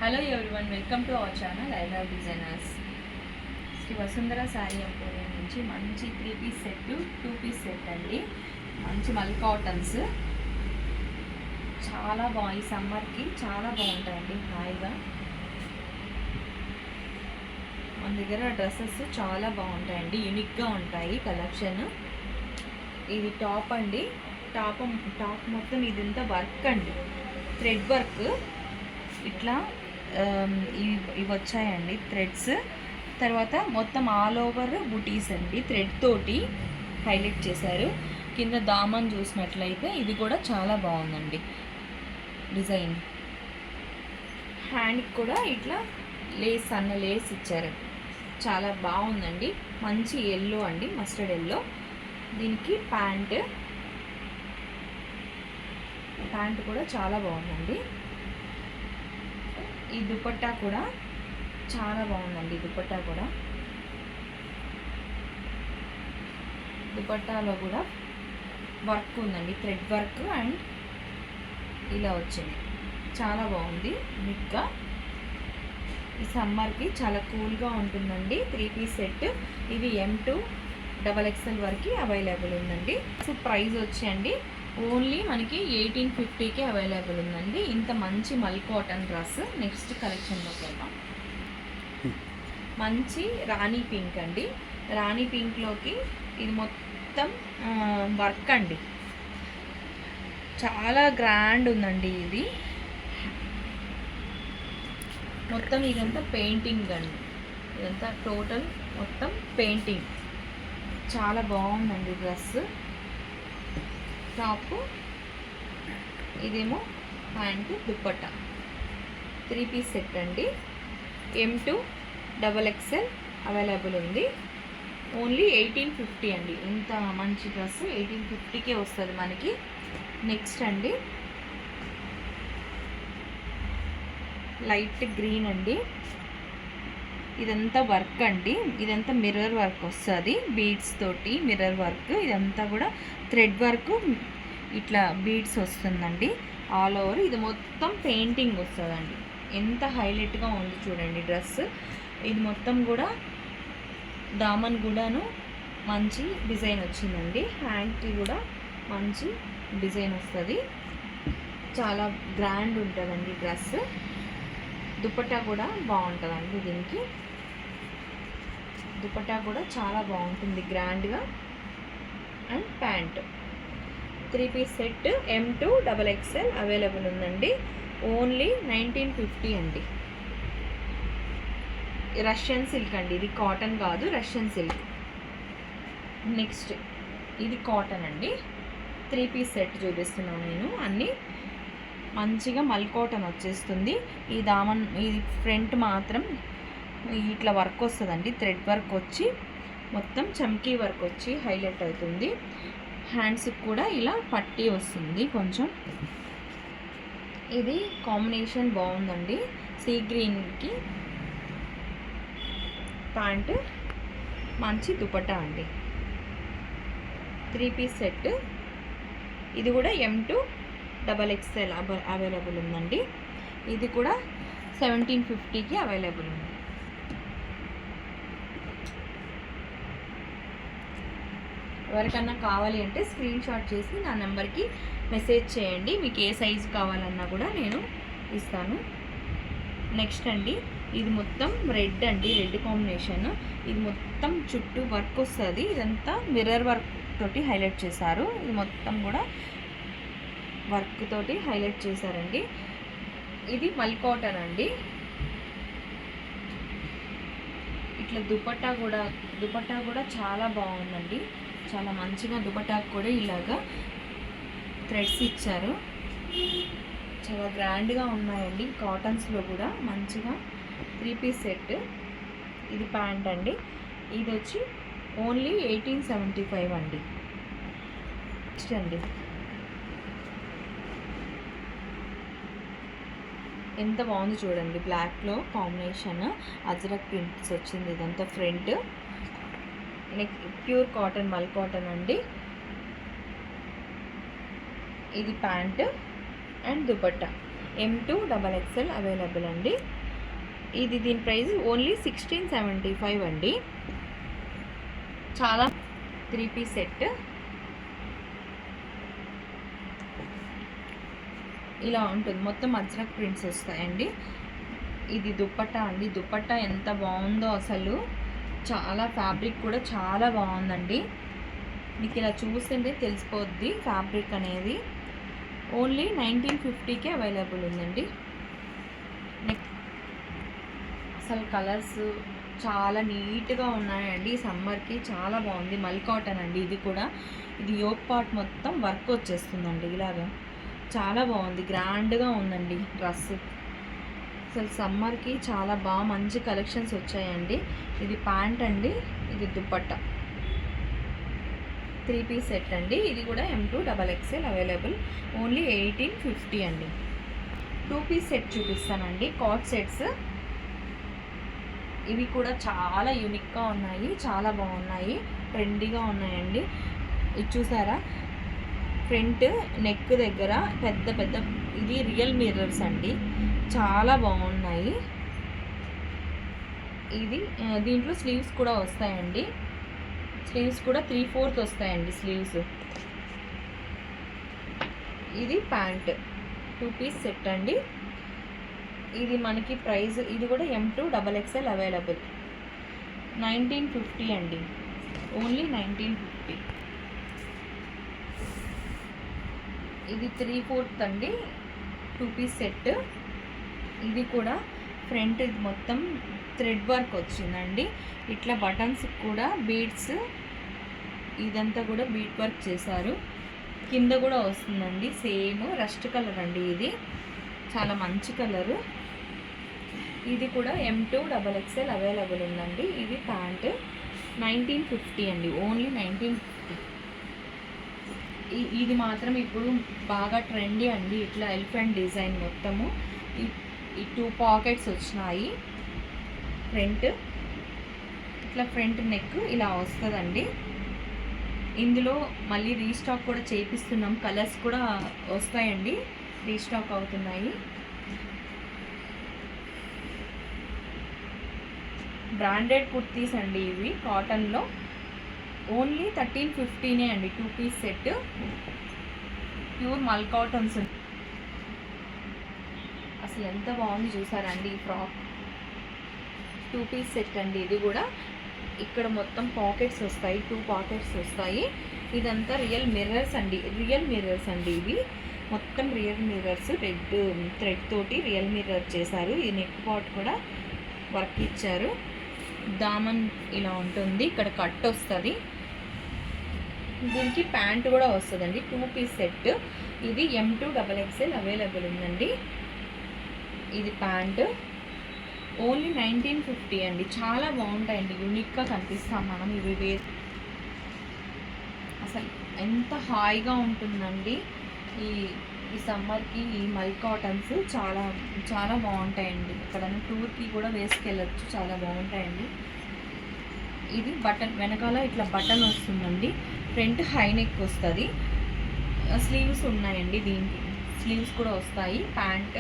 Hello everyone, welcome to our channel I love designers. Shri Vasundhara Saree Emporium నుంచి మంచి 3 piece set 2 piece set అండి. మంచి మల్ కాటన్స్ చాలా బాగుంది. సమ్మర్కి చాలా బాగుంటాయండి. హాయిగా మన దగ్గర డ్రెస్సెస్ చాలా బాగుంటాయండి. యూనిక్గా ఉంటాయి కలెక్షన్. ఇది టాప్ అండి. టాప్ మొత్తం ఇదంతా వర్క్ అండి, థ్రెడ్ వర్క్. ఇట్లా ఇవి వచ్చాయండి థ్రెడ్స్. తర్వాత మొత్తం ఆల్ ఓవర్ బుటీస్ అండి, థ్రెడ్ తోటి హైలైట్ చేశారు. కింద దామన్ చూసినట్లయితే ఇది కూడా చాలా బాగుందండి డిజైన్. హ్యాండ్కి కూడా ఇట్లా లేస్ సన్న లేస్ ఇచ్చారు, చాలా బాగుందండి. మంచి ఎల్లో అండి, మస్టర్డ్ ఎల్లో. దీనికి ప్యాంట్ కూడా చాలా బాగుందండి. ఈ దుపట్టా కూడా చాలా బాగుందండి. దుపట్టాలో కూడా వర్క్ ఉందండి, థ్రెడ్ వర్క్ అండ్ ఇలా వచ్చింది. చాలా బాగుంది నిక్గా. ఈ సమ్మర్కి చాలా కూల్గా ఉంటుందండి. 3 పీస్ సెట్. ఇది M2 XXL వరకు అవైలబుల్ ఉందండి. సో ప్రైస్ వచ్చేయండి ఓన్లీ మనకి 1850కే అవైలబుల్ ఉందండి. ఇంత మంచి మల్ కాటన్ డ్రెస్. నెక్స్ట్ కలెక్షన్లోకి వెళ్దాం. మంచి రాణి పింక్ అండి. రాణి పింక్లోకి ఇది మొత్తం వర్క్ అండి, చాలా గ్రాండ్ ఉందండి. ఇది మొత్తం ఇదంతా పెయింటింగ్ అండి. ఇదంతా టోటల్ మొత్తం పెయింటింగ్. చాలా బాగుందండి డ్రెస్. టాప్, ఇదేమో ప్యాంటు, దుప్పట్టా. 3 పీస్ సెట్ అండి. M2 XXL అవైలబుల్ ఉంది. ఓన్లీ 1850 అండి. ఇంత మంచి డ్రెస్ 1850కే వస్తుంది మనకి. నెక్స్ట్ అండి లైట్ గ్రీన్ అండి. ఇదంతా వర్క్ అండి, ఇదంతా మిర్రర్ వర్క్ వస్తుంది, బీడ్స్ తోటి మిర్రర్ వర్క్. ఇదంతా కూడా థ్రెడ్ వర్క్, ఇట్లా బీడ్స్ వస్తుందండి ఆల్ ఓవర్. ఇది మొత్తం పెయింటింగ్ వస్తుందండి. ఎంత హైలైట్గా ఉంది చూడండి డ్రెస్. ఇది మొత్తం కూడా దామన్ కూడాను మంచి డిజైన్ వచ్చిందండి. హ్యాండ్కి కూడా మంచి డిజైన్ వస్తుంది. చాలా గ్రాండ్ ఉంటుందండి డ్రెస్. దుపట్టా కూడా బాగుంటుందండి. దీనికి దుపట్టా కూడా చాలా బాగుంటుంది, గ్రాండ్గా. And pant 3 piece set M2 XXL available ఉందండి. ఓన్లీ 1950 అండి. రష్యన్ సిల్క్ అండి. ఇది కాటన్ కాదు, రష్యన్ సిల్క్. నెక్స్ట్ ఇది కాటన్ అండి. 3 పీస్ సెట్ చూపిస్తున్నాను నేను. అన్నీ మంచిగా మల్ కాటన్ వచ్చేస్తుంది. ఈ దామన్, ఈ ఫ్రంట్ మాత్రం ఇట్లా వర్క్ వస్తుందండి, థ్రెడ్ వర్క్ వచ్చి మొత్తం చమ్కీ వర్క్ వచ్చి హైలైట్ అవుతుంది. హ్యాండ్స్కి కూడా ఇలా పట్టీ వస్తుంది కొంచెం. ఇది కాంబినేషన్ బాగుందండి. సీ గ్రీన్కి ప్యాంట్, మంచి దుపట్టా అండి. 3 పీస్ సెట్. ఇది కూడా M2 XXL అవైలబుల్ ఉందండి. ఇది కూడా 1750కి అవైలబుల్ ఉంది. ఎవరికన్నా కావాలి అంటే స్క్రీన్ షాట్ చేసి నా నెంబర్కి మెసేజ్ చేయండి. మీకు ఏ సైజు కావాలన్నా కూడా నేను ఇస్తాను. నెక్స్ట్ అండి ఇది మొత్తం రెడ్ అండి, రెడ్ కాంబినేషన్. ఇది మొత్తం చుట్టూ వర్క్ వస్తుంది. ఇదంతా మిర్రర్ వర్క్ తోటి హైలైట్ చేశారు. ఇది మొత్తం కూడా వర్క్ తోటి హైలైట్ చేశారండి. ఇది మల్ కాటన్ అండి. ఇట్లా దుపట్టా కూడా చాలా బాగుందండి. చాలా మంచిగా దుపట్టాకు కూడా ఇలాగా థ్రెడ్స్ ఇచ్చారు. చాలా గ్రాండ్గా ఉన్నాయండి. కాటన్స్లో కూడా మంచిగా 3 పీస్ సెట్. ఇది ప్యాంట్ అండి. ఇది వచ్చి ఓన్లీ 1875 అండి. నెక్స్ట్ అండి ఎంత బాగుంది చూడండి. బ్లాక్లో కాంబినేషన్ అజ్రక్ ప్రింట్స్ వచ్చింది. ఇదంతా ఫ్రంట్. నెక్స్ట్ ప్యూర్ కాటన్, మల్ కాటన్ అండి. ఇది pant and dupatta. M2 XXL available అండి. ఇది దీని ప్రైస్ ఓన్లీ 1675 అండి. చాలా 3 పీస్ సెట్ ఇలా ఉంటుంది. మొత్తం అజ్రక్ ప్రింట్స్ వస్తాయండి. ఇది దుప్పట్టా అండి. దుప్పట్టా ఎంత బాగుందో అసలు, చాలా ఫ్యాబ్రిక్ కూడా చాలా బాగుందండి. మీకు ఇలా చూస్తుంటే తెలిసిపోద్ది ఫ్యాబ్రిక్ అనేది. ఓన్లీ 1950కే అవైలబుల్ ఉందండి. అసలు కలర్స్ చాలా నీట్గా ఉన్నాయండి. సమ్మర్కి చాలా బాగుంది. మల్ కాటన్ అండి. ఇది కూడా ఇది యోక్ పార్ట్ మొత్తం వర్క్ వచ్చేస్తుందండి. ఇలాగా చాలా బాగుంది. గ్రాండ్గా ఉందండి డ్రెస్. అసలు సమ్మర్కి చాలా బాగా మంచి కలెక్షన్స్ వచ్చాయండి. ఇది ప్యాంట్ అండి. ఇది దుపట్టా 3 పీస్ సెట్ అండి. ఇది కూడా M2 XXL అవైలబుల్. ఓన్లీ 1850 అండి. 2 పీస్ సెట్ చూపిస్తానండి. కాట్ సెట్స్ ఇవి కూడా చాలా యూనిక్గా ఉన్నాయి. చాలా బాగున్నాయి. ట్రెండీగా ఉన్నాయండి. ఇది చూసారా, ఫ్రంట్ నెక్ దగ్గర పెద్ద పెద్ద ఇది రియల్ మిర్రర్స్ అండి. చాలా బాగున్నాయి. ఇది దీంట్లో స్లీవ్స్ కూడా వస్తాయండి. స్లీవ్స్ కూడా 3/4 వస్తాయండి స్లీవ్స్. ఇది ప్యాంట్ 2 పీస్ సెట్ అండి. ఇది మనకి ప్రైస్, ఇది కూడా M2 XXL అవైలబుల్. 1950 అండి. ఓన్లీ 1950. ఇది 3/4 అండి. 2 పీస్ సెట్. ఇది కూడా ఫ్రంట్ ఇది మొత్తం థ్రెడ్ వర్క్ వచ్చిందండి. ఇట్లా బటన్స్ కూడా బీడ్స్, ఇదంతా కూడా బీడ్ వర్క్ చేశారు. కింద కూడా వస్తుందండి సేమ్ రస్ట్ కలర్ అండి. ఇది చాలా మంచి కలరు. ఇది కూడా M2 XXL అవైలబుల్ ఉందండి. ఇది ప్యాంట్ 1950 అండి. ఓన్లీ 1950. ఇది మాత్రం ఇప్పుడు బాగా ట్రెండీ అండి. ఇట్లా ఎలిఫెంట్ డిజైన్ మొత్తము ఈ 2 పాకెట్స్ వచ్చినాయి. ఫ్రంట్ ఇట్లా ఫ్రంట్ నెక్ ఇలా వస్తుందండి. ఇందులో మళ్ళీ రీస్టాక్ కూడా చేపిస్తున్నాం. కలర్స్ కూడా వస్తాయండి, రీస్టాక్ అవుతున్నాయి. బ్రాండెడ్ కుర్తీస్ అండి ఇవి కాటన్లో. ఓన్లీ 1350 అండి. 2 పీస్ సెట్ ప్యూర్ మల్ కాటన్స్. అసలు ఎంత బాగుంది చూసారండి ఈ ఫ్రాక్. 2 పీస్ సెట్ అండి. ఇది కూడా ఇక్కడ మొత్తం పాకెట్స్ వస్తాయి. 2 పాకెట్స్ వస్తాయి. ఇదంతా రియల్ మిర్రర్స్ అండి. రియల్ మిర్రర్స్ అండి ఇవి మొత్తం రియల్ మిర్రర్స్. రెడ్ థ్రెడ్ తోటి రియల్ మిర్రర్ చేశారు. ఈ నెక్ పార్ట్ కూడా వర్క్ ఇచ్చారు. దామన్ ఇలా ఉంటుంది. ఇక్కడ కట్ వస్తుంది. దీనికి ప్యాంట్ కూడా వస్తుందండి. 2 పీస్ సెట్. ఇది M2 XXL అవైలబుల్ ఉందండి. ఇది ప్యాంట్ ఓన్లీ 1950 అండి. చాలా బాగుంటాయండి. యూనిక్గా కనిపిస్తాం మనం ఇవి అసలు ఎంత హాయిగా ఉంటుందండి ఈ సమ్మర్కి. ఈ మల్ కాటన్స్ చాలా చాలా బాగుంటాయండి. ఎక్కడైనా టూర్కి కూడా వేసుకెళ్ళచ్చు. చాలా బాగుంటాయండి. ఇది బటన్ వెనకాల ఇట్లా బటన్ వస్తుందండి. ఫ్రంట్ హై నెక్ వస్తుంది. స్లీవ్స్ ఉన్నాయండి. దీనికి స్లీవ్స్ కూడా వస్తాయి. ప్యాంట్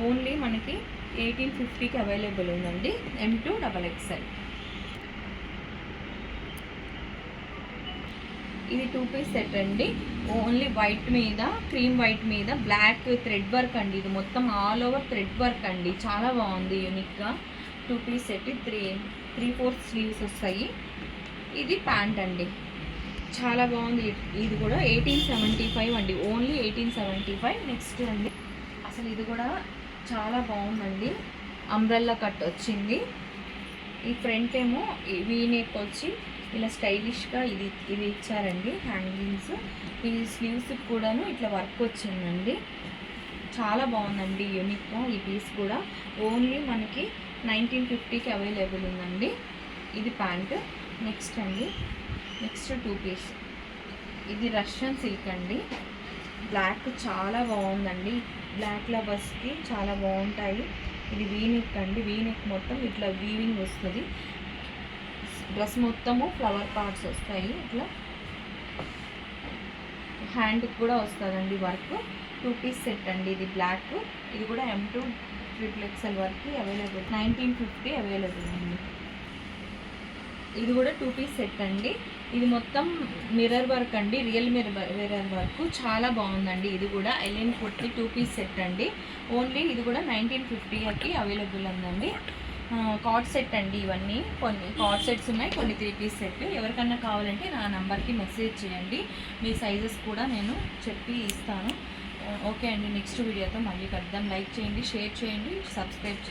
ఓన్లీ మనకి 1850కి అవైలబుల్ ఉందండి. M2 XXL. ఇది 2 పీస్ సెట్ అండి. ఓన్లీ వైట్ మీద క్రీమ్ వైట్ మీద బ్లాక్ థ్రెడ్ వర్క్ అండి. ఇది మొత్తం ఆల్ ఓవర్ థ్రెడ్ వర్క్ అండి. చాలా బాగుంది యూనిక్గా. 2 పీస్ సెట్ 3/4 స్లీవ్స్ వస్తాయి. ఇది ప్యాంట్ అండి. చాలా బాగుంది. ఇది కూడా 1875 అండి. ఓన్లీ 1875. నెక్స్ట్ అండి, అసలు ఇది కూడా చాలా బాగుందండి. అంబ్రెల్లా కట్ వచ్చింది. ఈ ఫ్రంట్ ఏమో వీ నెక్ వచ్చి ఇలా స్టైలిష్గా ఇది ఇచ్చారండి హ్యాంగింగ్స్. ఈ స్లీవ్స్ కూడాను ఇట్లా వర్క్ వచ్చిందండి. చాలా బాగుందండి యూనిక్గా. ఈ పీస్ కూడా ఓన్లీ మనకి 1950కి అవైలబుల్ ఉందండి. ఇది ప్యాంట్. నెక్స్ట్ అండి, నెక్స్ట్ 2 పీస్. ఇది రష్యన్ సిల్క్ అండి. బ్లాక్ చాలా బాగుందండి. బ్లాక్ లవర్స్కి చాలా బాగుంటాయి. ఇది వీనెక్ అండి. వీనెక్ మొత్తం ఇట్లా వీవింగ్ వస్తుంది. డ్రెస్ మొత్తము ఫ్లవర్ పార్ట్స్ వస్తాయి. ఇట్లా హ్యాండ్కి కూడా వస్తుందండి వర్క్. 2 పీస్ సెట్ అండి. ఇది బ్లాక్, ఇది కూడా M2 XXL వరకు అవైలబుల్. 1950 అవైలబుల్ అండి. ఇది కూడా 2 పీస్ సెట్ అండి. ఇది మొత్తం మిర్రర్ వర్క్ అండి, రియల్ మిర్రర్ వర్క్ చాలా బాగుందండి. ఇది కూడా ఎల్ఎన్ కుర్తి 2 పీస్ సెట్ అండి. ఓన్లీ ఇది కూడా 1950కి అవైలబుల్ ఉందండి. కార్డ్ సెట్ అండి. ఇవన్నీ కొన్ని కార్డ్ సెట్స్ ఉన్నాయి, కొన్ని 3 పీస్ సెట్. ఎవరికన్నా కావాలంటే నా నంబర్కి మెసేజ్ చేయండి, మీ సైజెస్ కూడా నేను చెప్పి ఇస్తాను. ఓకే అండి, నెక్స్ట్ వీడియోతో మళ్ళీ కలుద్దాం. లైక్ చేయండి, షేర్ చేయండి, సబ్స్క్రైబ్ చేయండి.